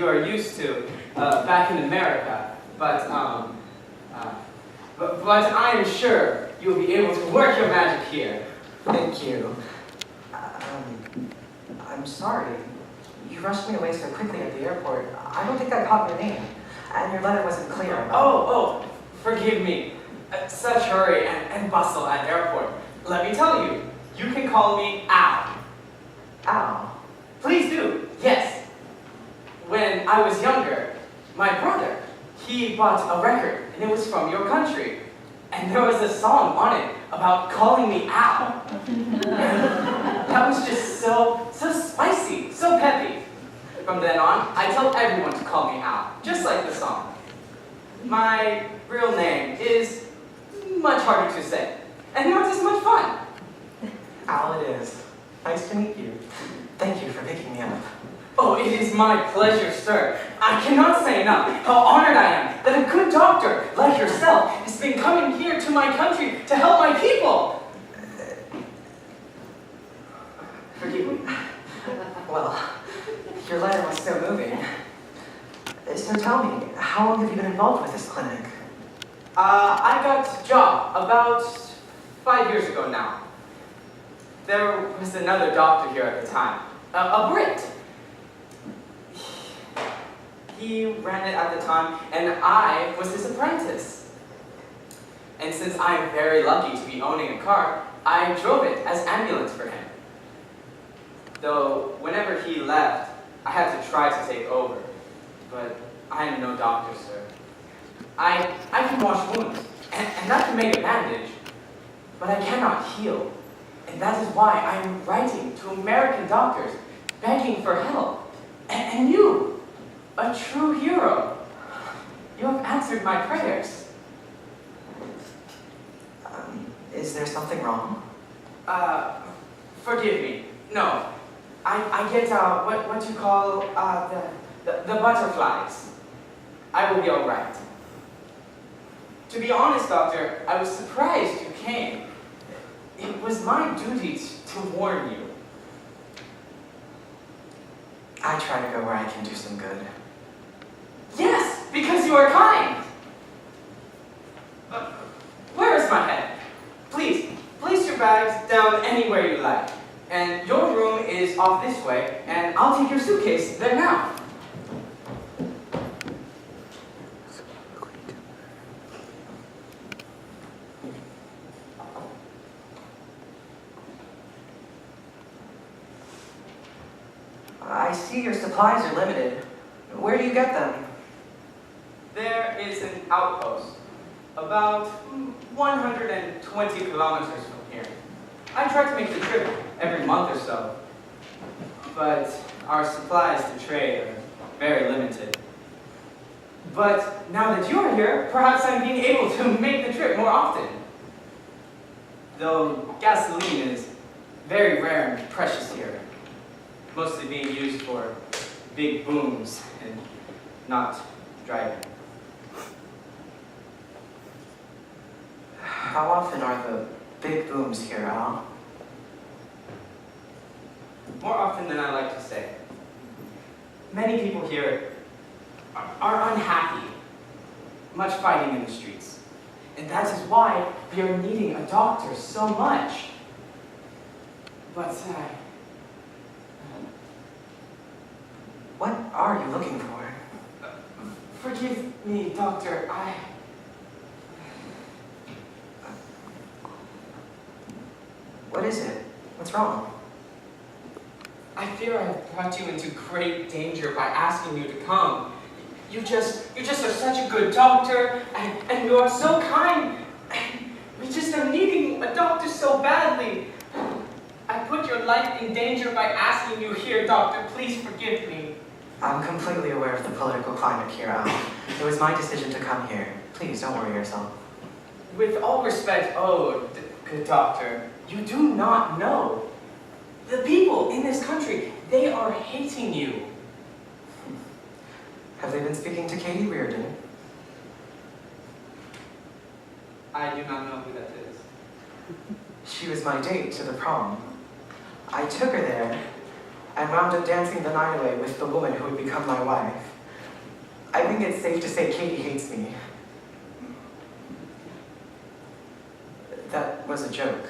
you are used to back in America, but I am sure you will be able to work your magic here. Thank you. I'm sorry. You rushed me away so quickly at the airport. I don't think I caught your name, and your letter wasn't clear about Oh, forgive me. Such hurry and bustle at the airport. Let me tell you, you can call me Al. Al. Please do, yes. When I was younger, my brother, he bought a record, and it was from your country. And there was a song on it about calling me Al. That was just so spicy, so peppy. From then on, I tell everyone to call me Al, just like the song. My real name is much harder to say, and not as much fun. Al it is. Nice to meet you. Thank you for picking me up. Oh, it is my pleasure, sir. I cannot say enough how honored I am that a good doctor like yourself has been coming here to my country to help my people. Forgive me. Well, your letter was so moving. So tell me, how long have you been involved with this clinic? I got a job about 5 years ago now. There was another doctor here at the time, a Brit. He ran it at the time, and I was his apprentice. And since I'm very lucky to be owning a car, I drove it as ambulance for him. Though, whenever he left, I had to try to take over. But I am no doctor, sir. I can wash wounds, and I can make a bandage, but I cannot heal. And that is why I am writing to American doctors, begging for help. And you, a true hero, you have answered my prayers. Is there something wrong? Forgive me. No. I get, what you call, the butterflies. I will be all right. To be honest, doctor, I was surprised you came. It was my duty to warn you. I try to go where I can do some good. Yes, because you are kind. Where is my head? Please, place your bags down anywhere you like. And your room is off this way, and I'll take your suitcase there now. I see your supplies are limited. Where do you get them? There is an outpost, about 120 kilometers from here. I try to make the trip every month or so, but our supplies to trade are very limited. But now that you're here, perhaps I'm being able to make the trip more often. Though gasoline is very rare and precious here, mostly being used for big booms and not driving. How often are the big booms here, Al? More often than I like to say. Many people here are unhappy, much fighting in the streets. And that is why we are needing a doctor so much. But, what are you looking for? Forgive me, doctor, What is it? What's wrong? I fear I have brought you into great danger by asking you to come. You just are such a good doctor, and you are so kind. We just are needing a doctor so badly. I put your life in danger by asking you here, doctor. Please forgive me. I'm completely aware of the political climate here, Al. It was my decision to come here. Please, don't worry yourself. With all respect, oh, good doctor, you do not know. The people in this country, they are hating you. Have they been speaking to Katie Reardon? I do not know who that is. She was my date to the prom. I took her there and wound up dancing the night away with the woman who would become my wife. I think it's safe to say Katie hates me. That was a joke.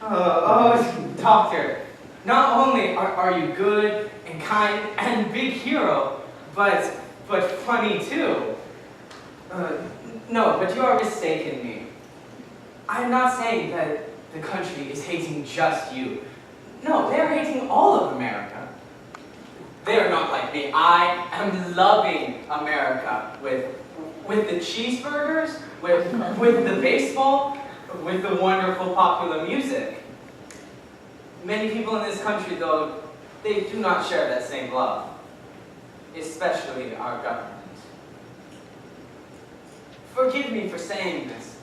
Oh, Doctor, not only are you good and kind and big hero, but funny too. No, but you are mistaken me. I'm not saying that the country is hating just you. No, they are hating all of America. They are not like me. I am loving America with the cheeseburgers, with the baseball, with the wonderful popular music. Many people in this country, though, they do not share that same love, especially our government. Forgive me for saying this,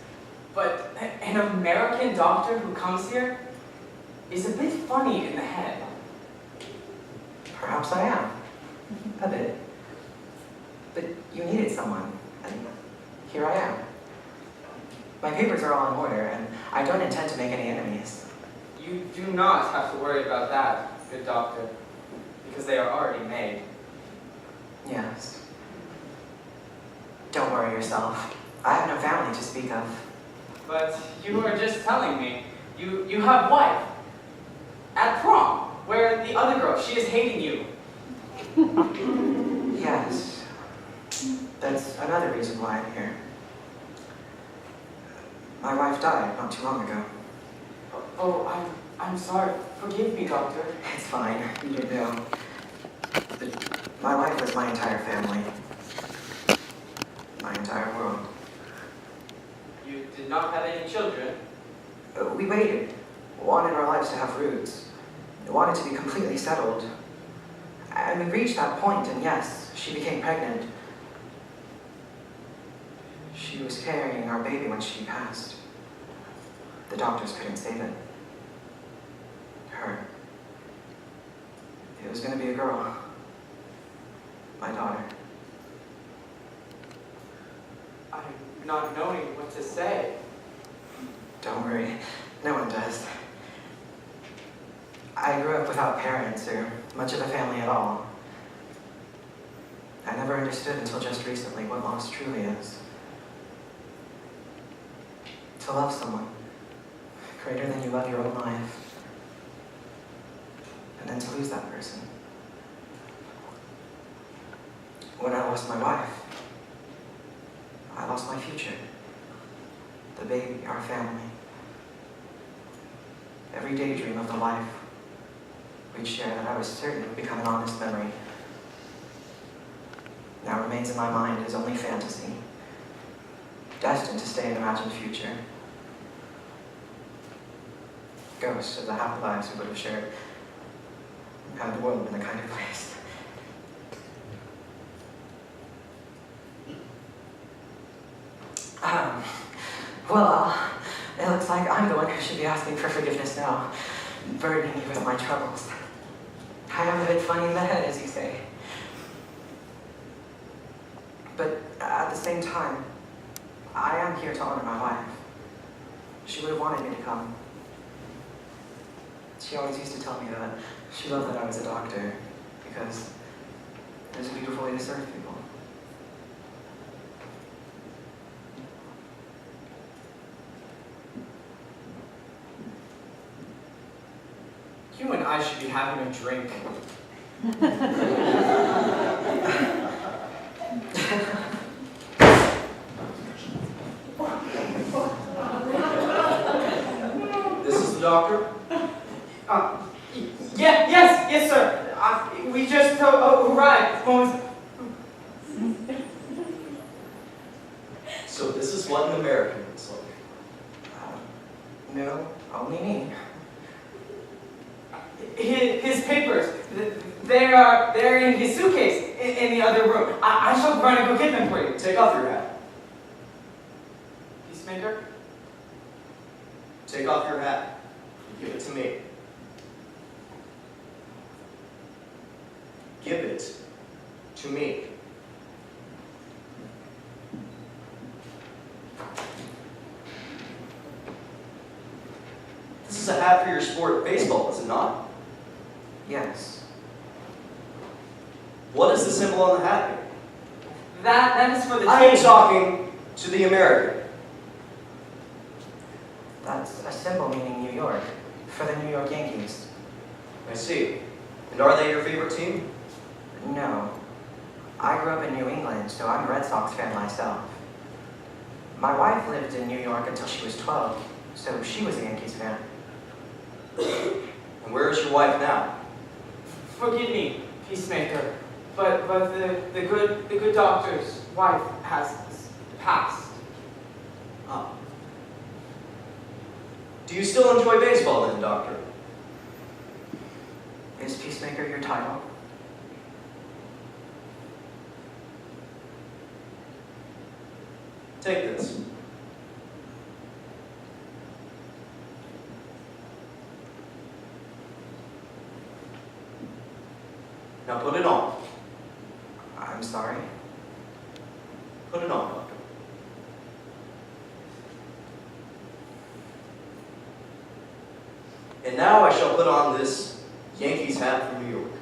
but an American doctor who comes here is a bit funny in the head. Perhaps I am. A bit. But you needed someone, and here I am. My papers are all in order, and I don't intend to make any enemies. You do not have to worry about that, good doctor, because they are already made. Yes. Don't worry yourself. I have no family to speak of. But you were just telling me, you have wife. At prom, where the other girl, she is hating you. Yes. That's another reason why I'm here. My wife died not too long ago. Oh, I'm sorry. Forgive me, doctor. It's fine. You didn't know. But my wife was my entire family. My entire world. You did not have any children? We waited. Wanted our lives to have roots. Wanted to be completely settled. And we reached that point, and yes, she became pregnant. She was carrying our baby when she passed. The doctors couldn't save it. Her. It was going to be a girl. My daughter. I'm not knowing what to say. Don't worry. No one does. I grew up without parents or much of a family at all. I never understood until just recently what loss truly is. To love someone greater than you love your own life, and then to lose that person. When I lost my wife, I lost my future, the baby, our family. Every daydream of the life we'd share that I was certain would become an honest memory now remains in my mind as only fantasy, destined to stay an imagined future. Ghosts of the happy lives we would have shared, had the world been a kinder place. Well, it looks like I'm the one who should be asking for forgiveness now, burdening you with my troubles. I am a bit funny in the head, as you say. But at the same time, I am here to honor my wife. She would have wanted me to come. She always used to tell me that she loved that I was a doctor, because it was a beautiful way to serve people. You and I should be having a drink. This is the doctor? Yes, sir. We just arrived. So this is what an American looks like. No, only me. His papers, they're in his suitcase in the other room. I shall run and go get them for you. Take off your hat. Peacemaker? Take off your hat. Give it to me. Give it to me. This is a hat for your sport, baseball, is it not? Yes. What is the symbol on the hat? That is for the I am team. talking to the American. That's a symbol meaning New York, for the New York Yankees. I see. And are they your favorite team? No. I grew up in New England, so I'm a Red Sox fan myself. My wife lived in New York until she was 12, so she was a Yankees fan. And where is your wife now? Forgive me, peacemaker, but the good doctor's wife has passed. Ah. Do you still enjoy baseball then, Doctor? Is Peacemaker your title? Take this. Now put it on. I'm sorry. Put it on, Doctor. And now I shall put on this Yankees hat from New York.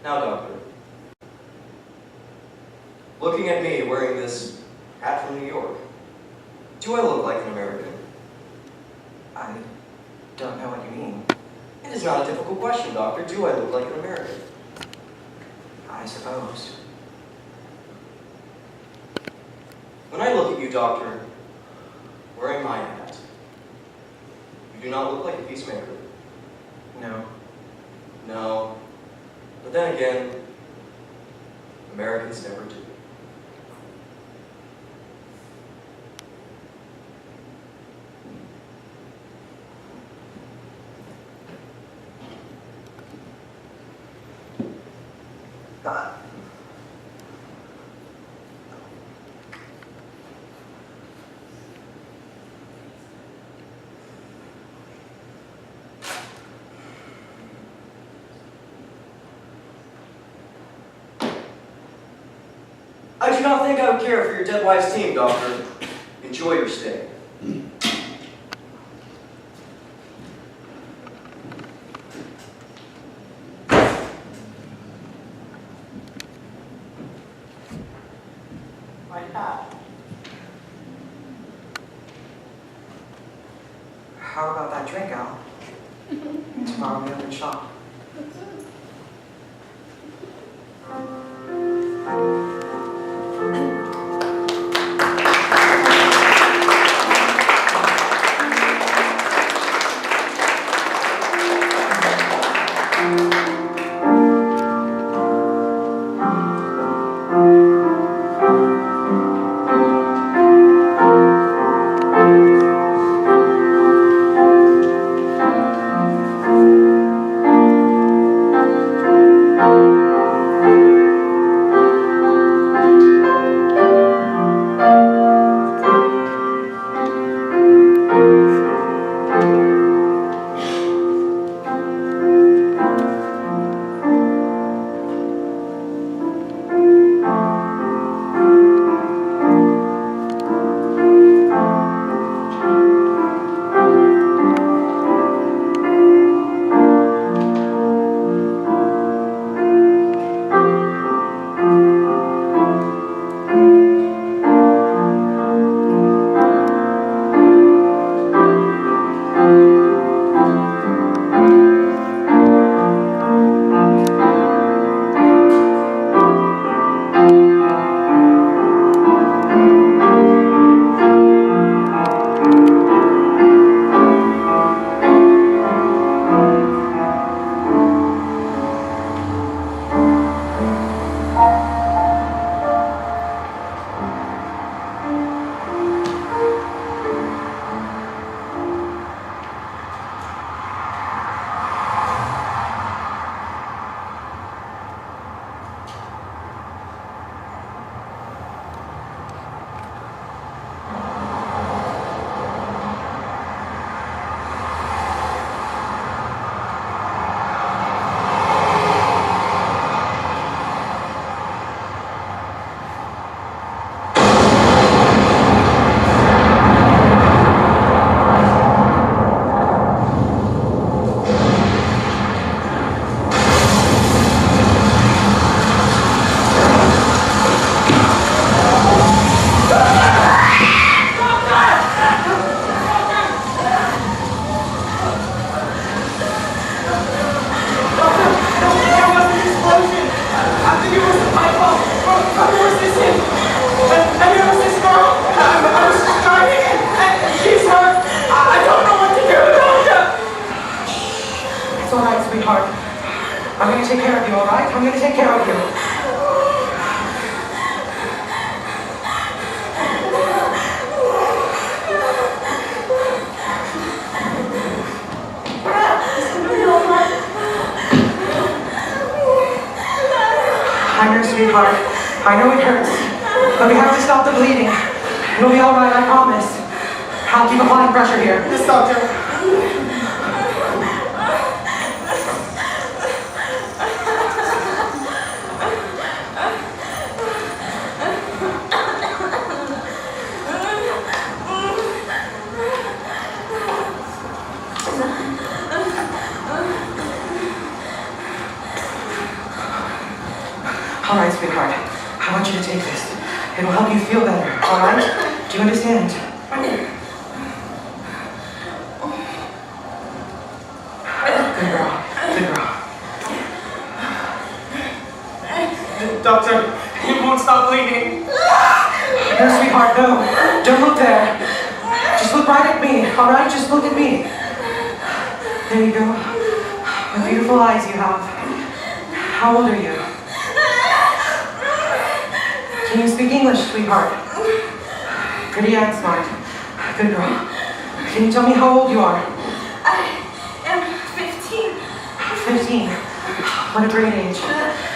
Now, Doctor, looking at me wearing this hat from New York, do I look like an American? I don't know what you mean. It is not a difficult question, Doctor. Do I look like an American? I suppose. When I look at you, Doctor, wearing my hat, you do not look like a peacemaker. No. No. But then again, Americans never do. I do not think I would care for your dead wife's team, Doctor. Enjoy your stay. My hat. How about that drink, Al? Tomorrow we open shop. I'm going to take care of you, all right? I'm going to take care of you. I know, sweetheart. I know it hurts. But we have to stop the bleeding. It'll be all right, I promise. I'll keep applying pressure here. Yes, doctor. All right, sweetheart. I want you to take this. It'll help you feel better, all right? Do you understand? Good girl. Good girl. Doctor, it won't stop bleeding. No, sweetheart, no. Don't look there. Just look right at me, all right? Just look at me. There you go. What beautiful eyes you have. How old are you? Can you speak English, sweetheart? Pretty and smart. Good girl. Can you tell me how old you are? I am 15. 15. What a great age.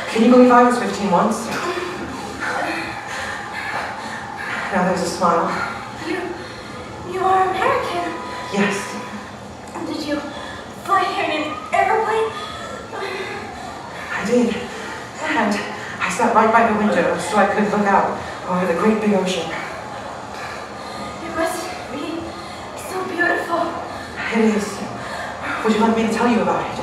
Can you believe I was 15 once? Now there's a smile. You are American. Yes. Did you fly here in an airplane? I did. And I sat right by the window so I could look out over the great big ocean. It must be so beautiful. It is. Would you like me to tell you about it?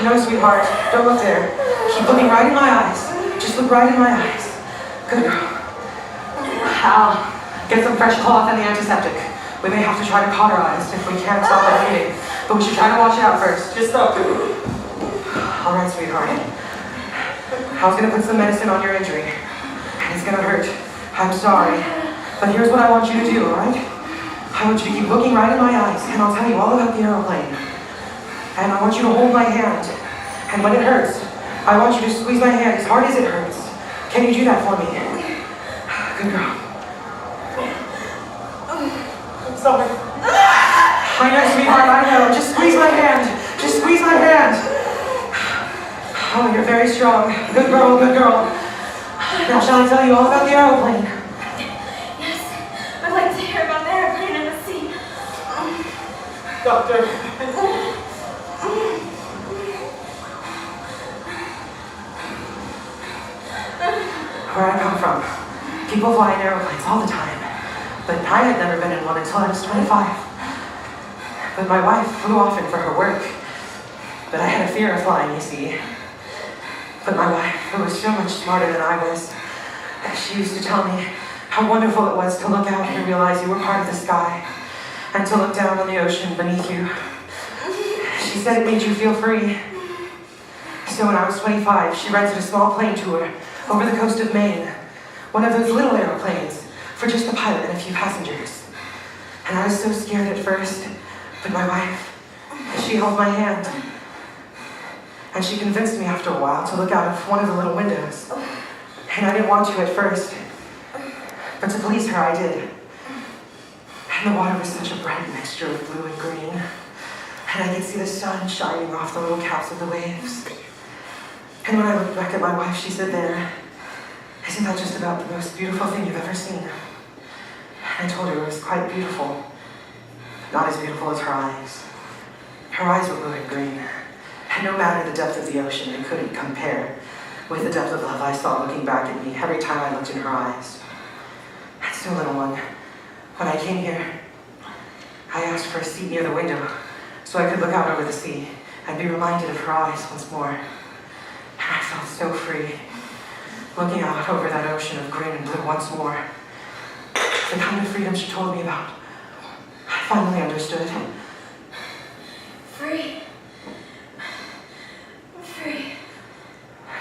No, sweetheart. Don't look there. Keep looking right in my eyes. Just look right in my eyes. Good girl. Al, get some fresh cloth and the antiseptic. We may have to try to cauterize if we can't stop the bleeding. But we should try to wash it out first. Just doctor. All right, sweetheart. I was going to put some medicine on your injury. And it's going to hurt. I'm sorry. But here's what I want you to do, all right? I want you to keep looking right in my eyes, and I'll tell you all about the aeroplane. And I want you to hold my hand. And when it hurts, I want you to squeeze my hand as hard as it hurts. Can you do that for me? Good girl. I'm sorry. I know, sweetheart, I know. Just squeeze my hand. Just squeeze my hand. Oh, you're very strong. Good girl, good girl. Now, shall I tell you all about the aeroplane? Yes, I'd like to hear about the airplane in the sea. Doctor. Where I come from, people fly in airplanes all the time. But I had never been in one until I was 25. But my wife flew often for her work. But I had a fear of flying, you see. But my wife, who was so much smarter than I was, she used to tell me how wonderful it was to look out and realize you were part of the sky, and to look down on the ocean beneath you. She said it made you feel free. So when I was 25, she rented a small plane tour over the coast of Maine, one of those little airplanes, for just the pilot and a few passengers. And I was so scared at first, but my wife, she held my hand. And she convinced me after a while to look out of one of the little windows. And I didn't want to at first, but to please her I did. And the water was such a bright mixture of blue and green. And I could see the sun shining off the little caps of the waves. And when I looked back at my wife, she said there, "Isn't that just about the most beautiful thing you've ever seen?" And I told her it was quite beautiful, but not as beautiful as her eyes. Her eyes were blue and green, and no matter the depth of the ocean, it couldn't compare with the depth of love I saw looking back at me every time I looked in her eyes. And so, little one, when I came here, I asked for a seat near the window so I could look out over the sea and be reminded of her eyes once more. And I felt so free, looking out over that ocean of green and blue once more. The kind of freedom she told me about, I finally understood. Free. Free.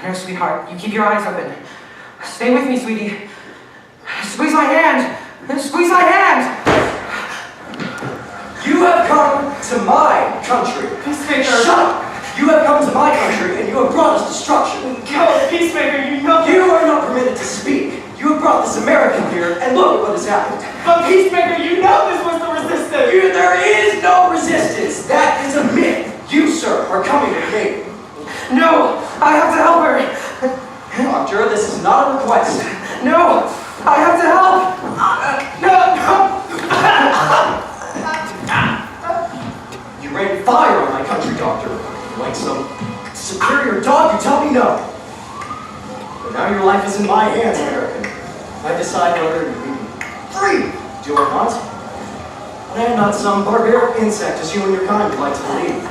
No, sweetheart, you keep your eyes open. Stay with me, sweetie. Squeeze my hand! Squeeze my hand! You have come to my country. Peacemaker. Shut up! You have come to my country and you have brought us destruction. Go, Peacemaker, you know. You are not permitted to speak. You have brought this American here, and look at what has happened. But Peacemaker, you know this was the resistance. There is no resistance. That is a myth. You, sir, are coming with me. No, I have to help her. Doctor, this is not a request. No, I have to help. You rained fire on my country, Doctor. Like some superior dog, you tell me no. But now your life is in my hands, American. I decide whether you be free, do or not. I am not some barbaric insect as you and your kind would like to believe.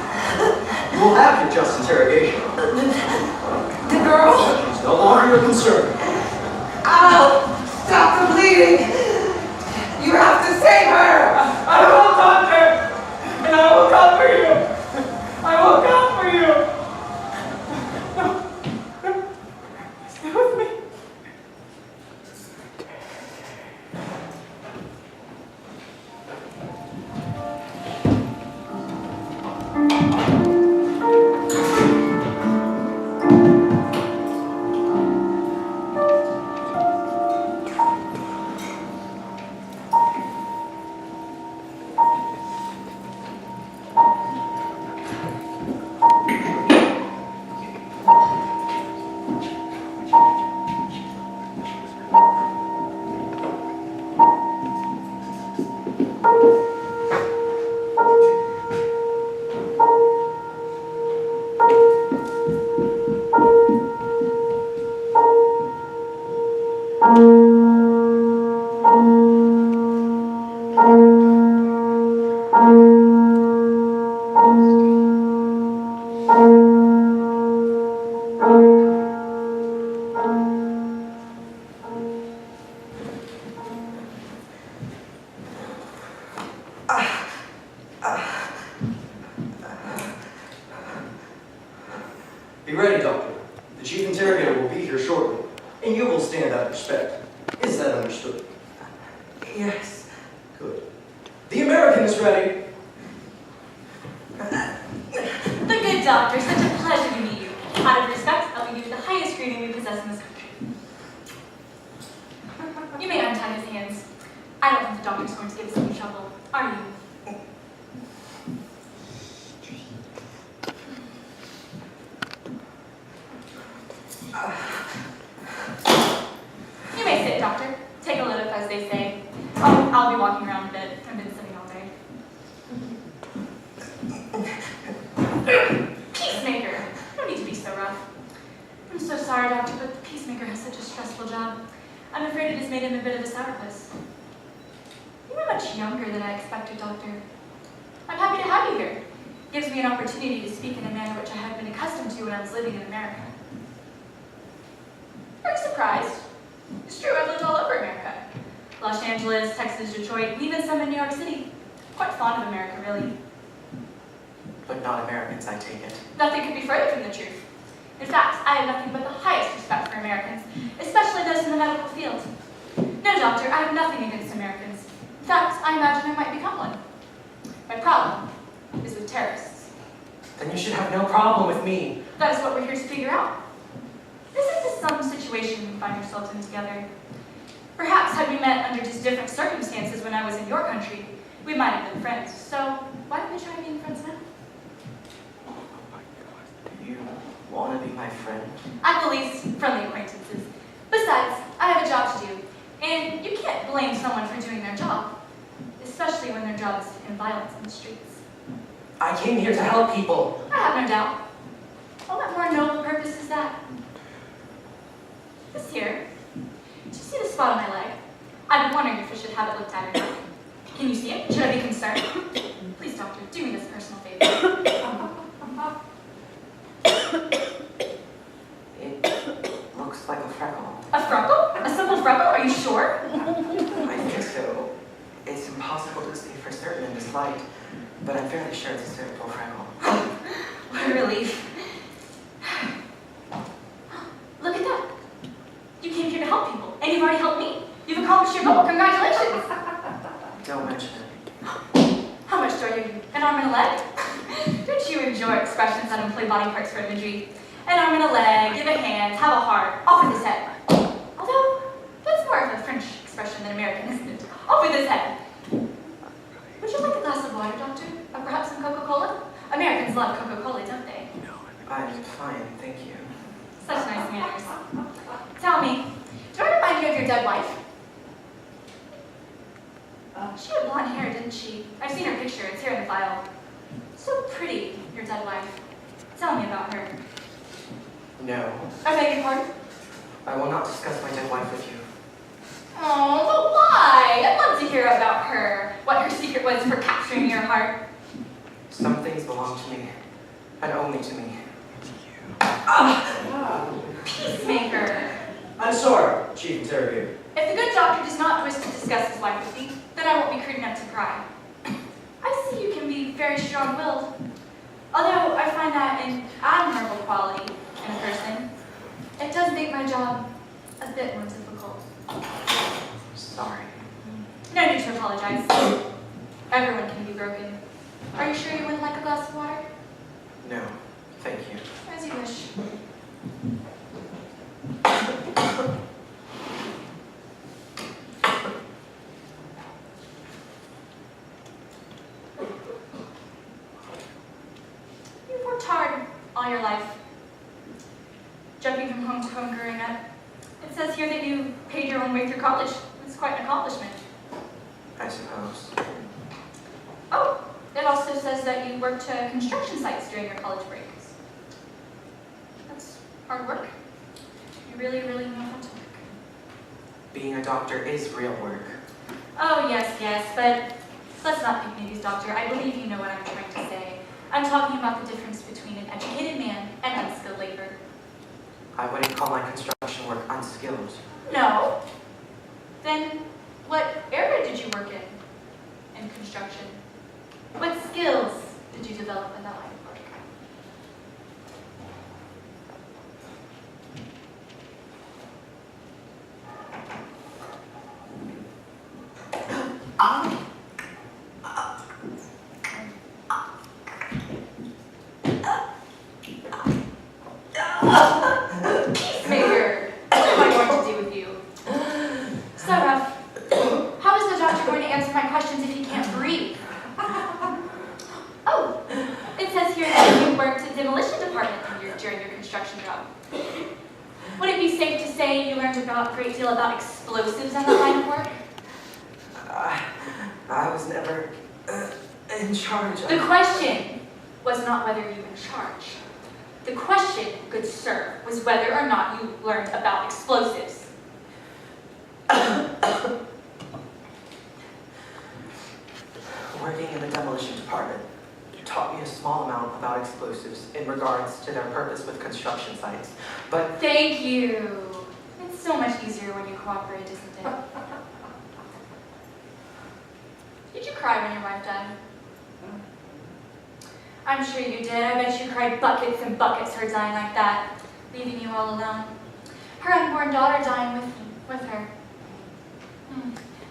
You will have your just interrogation. The girl. She's no longer your concern. Ow! Stop the bleeding! You have to save her! I will, Doctor! And I will come for you! I will come for you! No. Stay with me. Be ready, Doctor. The chief interrogator will be here shortly, and you will stand out of respect. Is that understood? Yes. Good. The American is ready. The good doctor, such a pleasure to meet you. Out of respect, I'll give you the highest greeting we possess in this country. You may untie his hands. I don't think the doctor's going to give us any trouble, are you? You may sit, doctor. Take a look, as they say. I'll be walking around a bit. I've been sitting all day. Peacemaker! No need to be so rough. I'm so sorry, doctor, but the Peacemaker has such a stressful job. I'm afraid it has made him a bit of a sourpuss. You are much younger than I expected, doctor. I'm happy to have you here. It gives me an opportunity to speak in a manner which I had been accustomed to when I was living in America. Are you surprised? It's true, I've lived all over America. Los Angeles, Texas, Detroit, even some in New York City. Quite fond of America, really. But not Americans, I take it. Nothing could be further from the truth. In fact, I have nothing but the highest respect for Americans, especially those in the medical field. No, doctor, I have nothing against Americans. In fact, I imagine I might become one. My problem is with terrorists. Then you should have no problem with me. That is what we're here to figure out. Isn't this some situation we find ourselves in together? Perhaps had we met under just different circumstances when I was in your country, we might have been friends. So, why don't we try being friends now? Do you want to be my friend? At the least, friendly acquaintances. Besides, I have a job to do, and you can't blame someone for doing their job, especially when their job is to end violence in the streets. I came here to help people. I have no doubt. What more noble purpose is that? This here. Do you see the spot on my leg? I've been wondering if I should have it looked at or not. Can you see it? Should I be concerned? Please, doctor, do me this personal favor. It looks like a freckle. A freckle? A simple freckle? Are you sure? I think so. It's impossible to say for certain in this light, but I'm fairly sure it's a simple freckle. What a relief. Look at that. You came here to help people, and you've already helped me. You've accomplished your goal. Congratulations. Don't mention it. How much do I owe you? An arm and a leg? Don't bet you enjoy expressions that employ body parts for imagery. An arm and a leg, give a hand, have a heart, off with his head. Although, that's more of a French expression than American, isn't it? Off with his head. Would you like a glass of water, Doctor? Or perhaps some Coca-Cola? Americans love Coca-Cola, don't they? I'm fine, thank you. Such nice manners. Tell me, do I remind you of your dead wife? She had blonde hair, didn't she? I've seen her picture. It's here in the file. So pretty, your dead wife. Tell me about her. No. I beg your pardon? I will not discuss my dead wife with you. Oh, but why? I'd love to hear about her. What her secret was for capturing your heart. Some things belong to me, and only to me. Peacemaker. I'm sorry, Chief Interrogator. If the good doctor does not wish to discuss his wife with me, then I won't be crude enough to pry. I see you can be very strong-willed. Although I find that an admirable quality in a person, it does make my job a bit more difficult. Sorry. No need to apologize. Everyone can be broken. Are you sure you wouldn't like a glass of water? No, thank you. As you wish. You've worked hard all your life, jumping from home to home growing up. It says here that you paid your own way through college. It's quite an accomplishment. I suppose. Oh, it also says that you worked construction sites during your college breaks. That's hard work. You really, really know how to work. Being a doctor is real work. Oh, yes, but let's not pick babies, Doctor. I believe you know what I'm trying to say. I'm talking about the difference between an educated man and unskilled labor. I wouldn't call my construction work unskilled. No. Then what area did you work in construction? What skills did you develop in that line of work? Peacemaker, what am I going to do with you? So rough. How is the doctor going to answer my questions if he can't breathe? Oh, it says here that you worked in the demolition department during your construction job. Would it be safe to say you learned a great deal about explosives in that line of work? I was never in charge of... The question was not whether you were in charge. The question, good sir, was whether or not you learned about explosives. Working in the demolition department taught me a small amount about explosives in regards to their purpose with construction sites, but... Thank you. It's so much easier when you cooperate, isn't it? Did you cry when your wife died? I'm sure you did. I bet you cried buckets and buckets her dying like that, leaving you all alone. Her unborn daughter dying with her.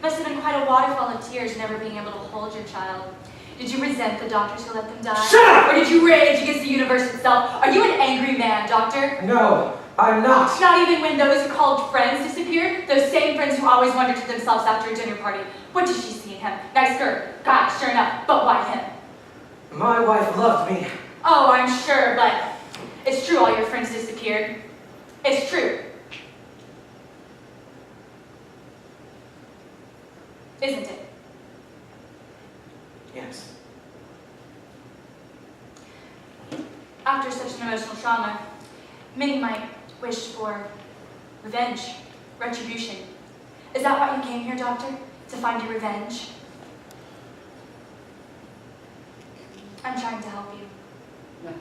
Must have been quite a waterfall of tears never being able to hold your child. Did you resent the doctors who let them die? Shut up! Or did you rage against the universe itself? Are you an angry man, Doctor? No, I'm not. Not even when those who called friends disappeared? Those same friends who always wondered to themselves after a dinner party, what did she see in him? Nice girl. God, sure enough, but why him? My wife loved me. Oh, I'm sure, but it's true all your friends disappeared. It's true. Isn't it? Yes. After such an emotional trauma, many might wish for revenge, retribution. Is that why you came here, Doctor? To find your revenge? I'm trying to help you.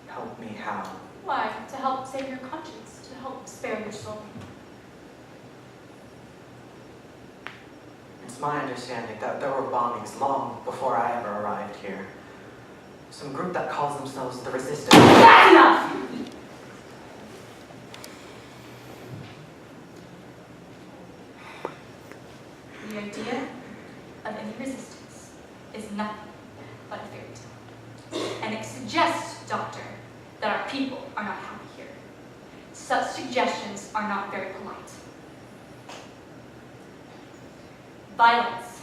Help me how? Why? To help save your conscience, to help spare your soul. It's my understanding that there were bombings long before I ever arrived here. Some group that calls themselves the Resistance. That's enough! The idea of any resistance is nothing but a fairy tale. And it suggests, Doctor, that our people are not happy here. Such suggestions are not very polite. Violence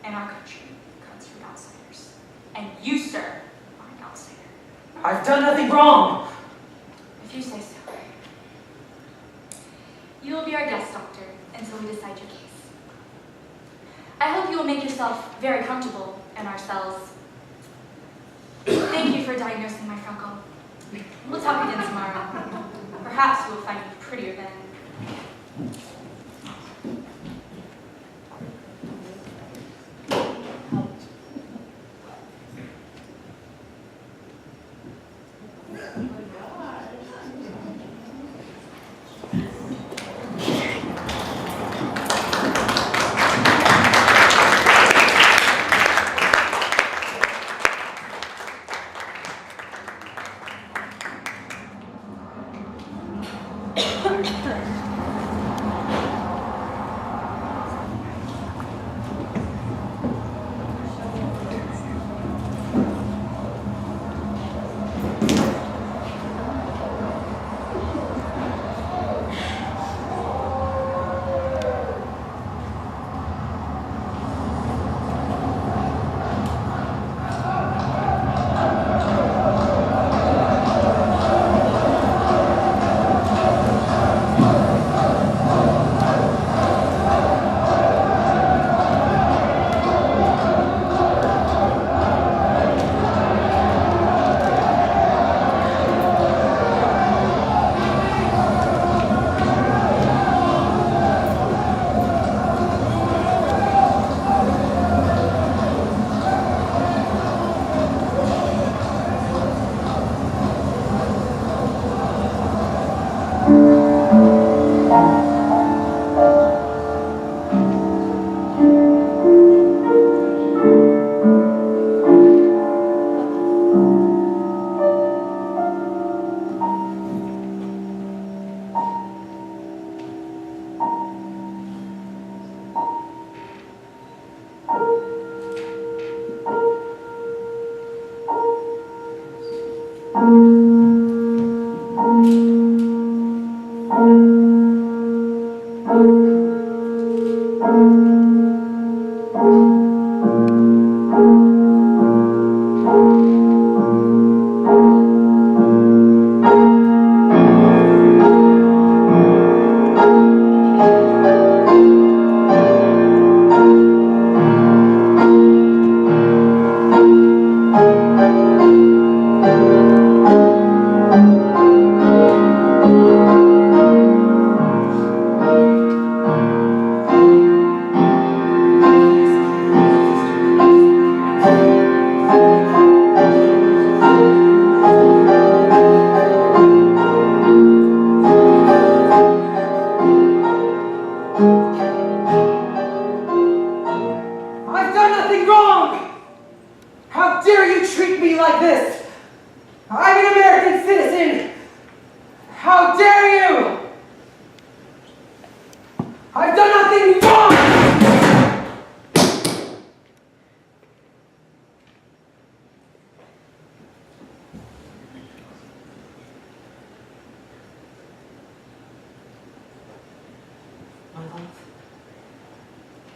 in our country comes from outsiders. And you, sir, are an outsider. I've done nothing wrong! If you say so. You will be our guest, Doctor, until we decide your case. I hope you will make yourself very comfortable in our cells. Thank you for diagnosing my freckle. We'll talk again tomorrow. Perhaps you will find me prettier then.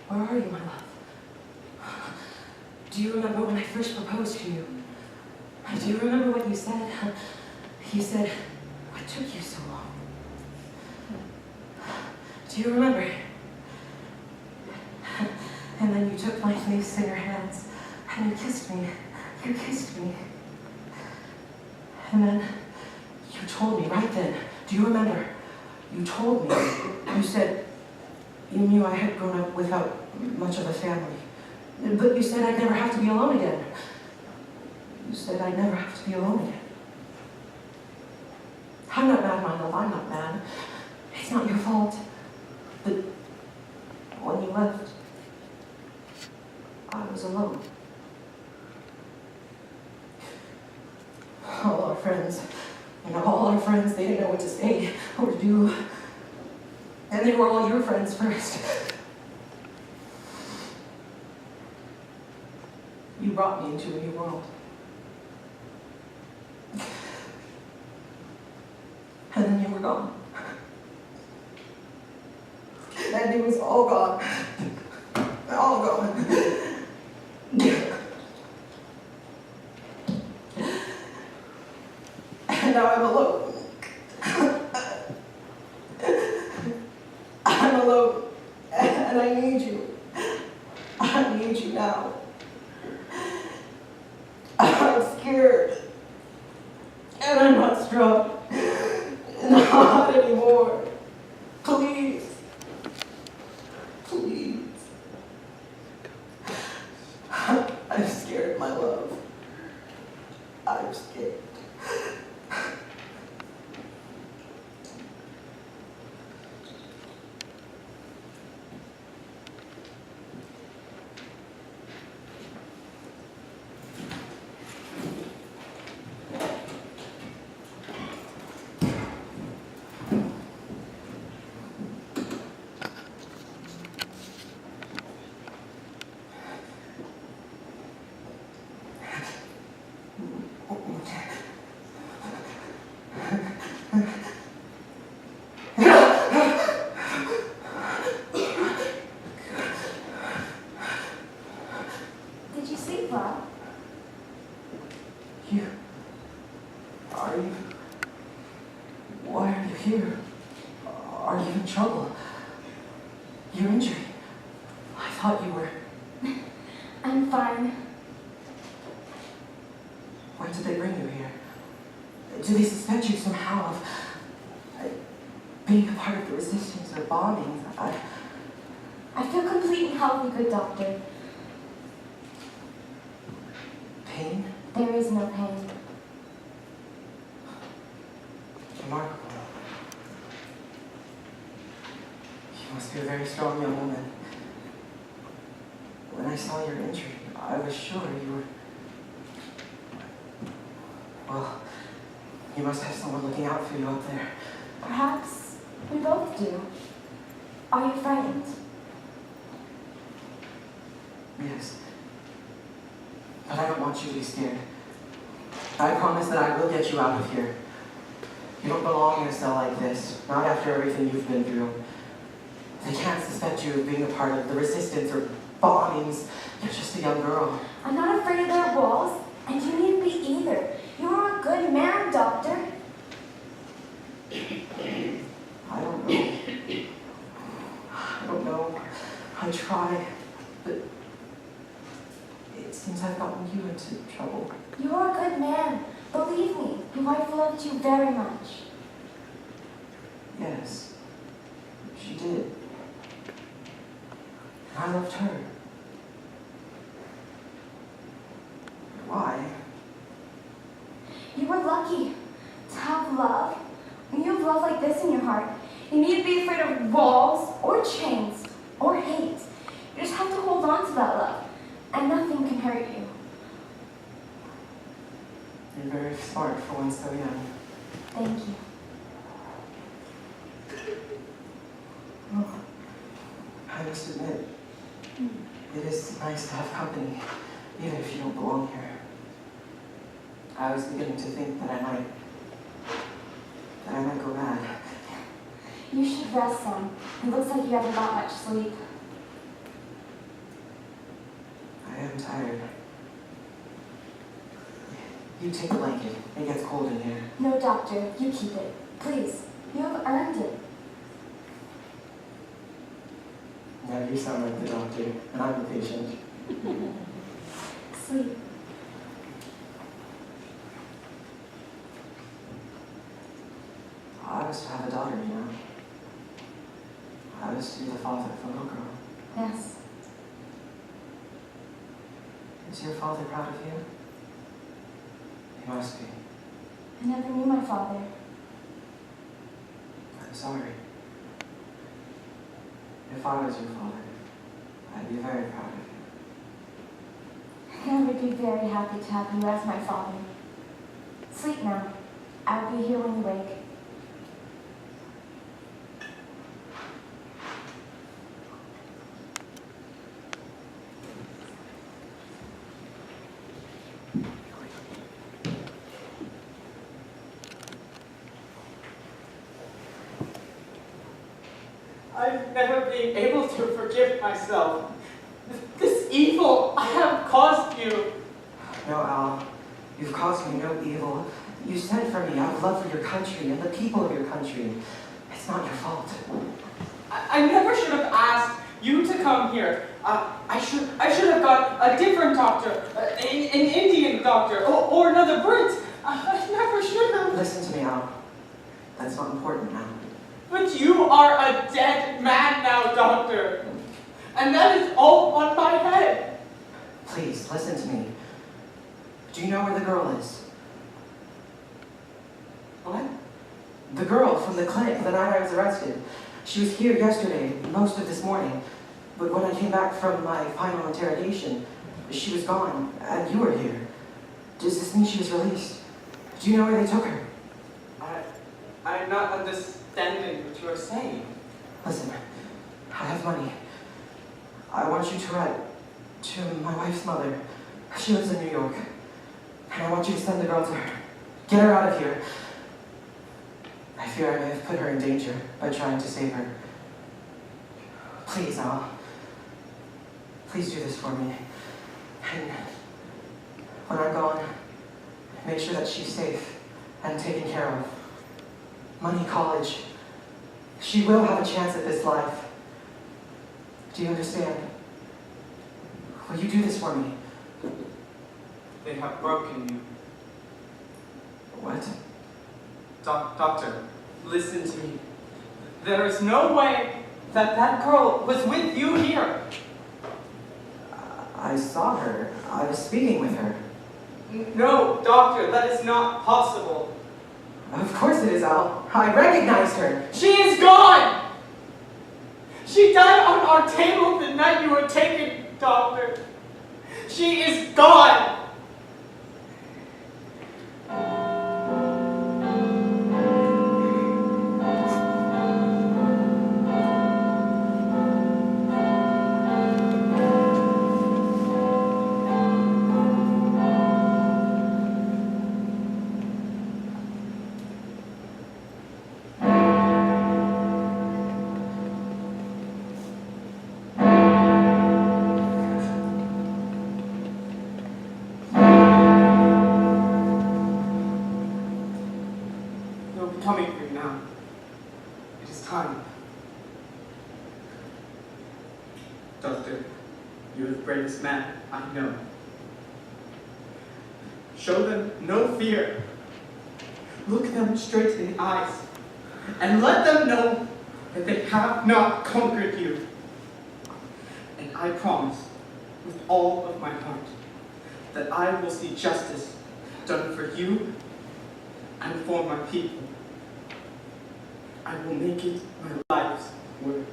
Where are you, my love? Do you remember when I first proposed to you? Do you remember what you said? You said, what took you so long? Do you remember? And then you took my face in your hands and you kissed me. You kissed me. And then you told me right then, do you remember? You told me, you said, you knew I had grown up without much of a family. But you said I'd never have to be alone again. You said I'd never have to be alone again. I'm not mad, my love, I'm not mad. It's not your fault. But when you left, I was alone. All our friends, they didn't know what to say or to do. And they were all your friends first. You brought me into a new world. And then you were gone. And it was all gone. All gone. And now I'm alone. I'm alone. And I need you. I need you now. I'm scared. And I'm not strong. Not anymore. Please. Please. I'm scared, my love. I'm scared. Did you sleep well? Why are you here? Are you in trouble? You're injured. I thought you were. I'm fine. Why did they bring you here? Do they suspect you somehow of being a part of the resistance or bombings? I feel complete and healthy, good doctor. Pain? There is no pain. Remarkable. You must be a very strong young woman. When I saw your injury, I was sure you were... Well, you must have someone looking out for you up there. Perhaps we both do. Are you frightened? Yes. But I don't want you to be scared. I promise that I will get you out of here. You don't belong in a cell like this, not after everything you've been through. They can't suspect you of being a part of the resistance or bombings. You're just a young girl. I'm not afraid of their walls, and you needn't be either. You're a good man, doctor. I don't know. I don't know. I try, but it seems I've gotten you into trouble. You're a good man. Believe me, your wife loved you very much. Yes, she did. I loved her. Why? You were lucky to have love. When you have love like this in your heart, you need to be afraid of walls or chains or hate. You just have to hold on to that love, and nothing can hurt you. You're very smart for one so young. Thank you. Well, I must admit, it is nice to have company, even if you don't belong here. I was beginning to think that I might go mad. You should rest some. It looks like you haven't got much sleep. I am tired. You take a blanket. It gets cold in here. No, doctor, you keep it. Please, you have earned it. Now you sound like the doctor, and I'm the patient. Sleep. I was to have a daughter, you know. I was to be the father of a little girl. Yes. Is your father proud of you? He must be. I never knew my father. I'm sorry. If I was your father, I'd be very proud of you. I would be very happy to have you as my father. Sleep now. I'll be here when you wake. I've never been able to forgive myself. This evil I have caused you. No, Al. You've caused me no evil. You sent for me out of love for your country and the people of your country. It's not your fault. I never should have asked you to come here. I should have got a different doctor, an Indian doctor, or another Brit. I never should have. Listen to me, Al. That's not important now. But you are a dead man now, doctor. And that is all on my head. Please, listen to me. Do you know where the girl is? What? The girl from the clinic the night I was arrested. She was here yesterday, most of this morning. But when I came back from my final interrogation, she was gone, and you were here. Does this mean she was released? Do you know where they took her? I'm not understanding what you are saying. Listen, I have money. I want you to write to my wife's mother. She lives in New York. And I want you to send the girl to her. Get her out of here. I fear I may have put her in danger by trying to save her. Please, Al. Please do this for me. And when I'm gone, make sure that she's safe and taken care of. Money, college. She will have a chance at this life. Do you understand? Will you do this for me? They have broken you. What? Doctor, listen to me. There is no way that girl was with you here. I saw her. I was speaking with her. No, doctor, that is not possible. Of course it is, Al. I recognized her. She is gone! She died on our table the night you were taken, doctor. She is gone! Coming for you now. It is time. Doctor, you're the bravest man I know. Show them no fear. Look them straight in the eyes and let them know that they have not conquered you. And I promise with all of my heart that I will see justice done for you and for my people. I will make it my life's work.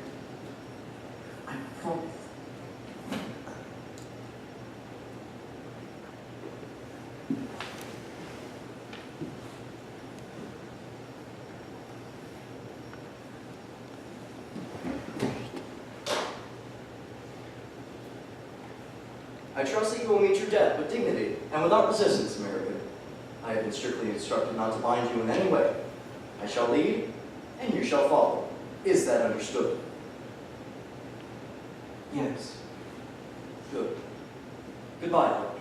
I promise. I trust that you will meet your death with dignity and without resistance, American. I have been strictly instructed not to bind you in any way. I shall lead, and you shall follow. Is that understood? Yes. Good. Goodbye, Doctor.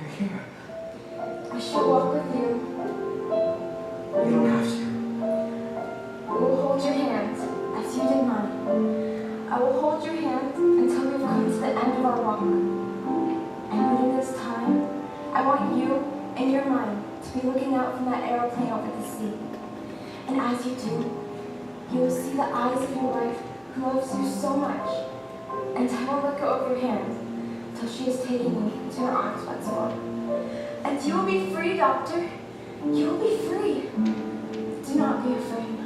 You're here. I shall walk with you. You don't have to. I will hold your hand as you did mine. I will hold your hand until we've come to the end of our walk. And within this time, I want you and your mind to be looking out from that aeroplane over the sea. And as you do, you will see the eyes of your wife who loves you so much. And I will let go of your hand till she has taken you into her arms once more. And you will be free, Doctor. You will be free. Do not be afraid.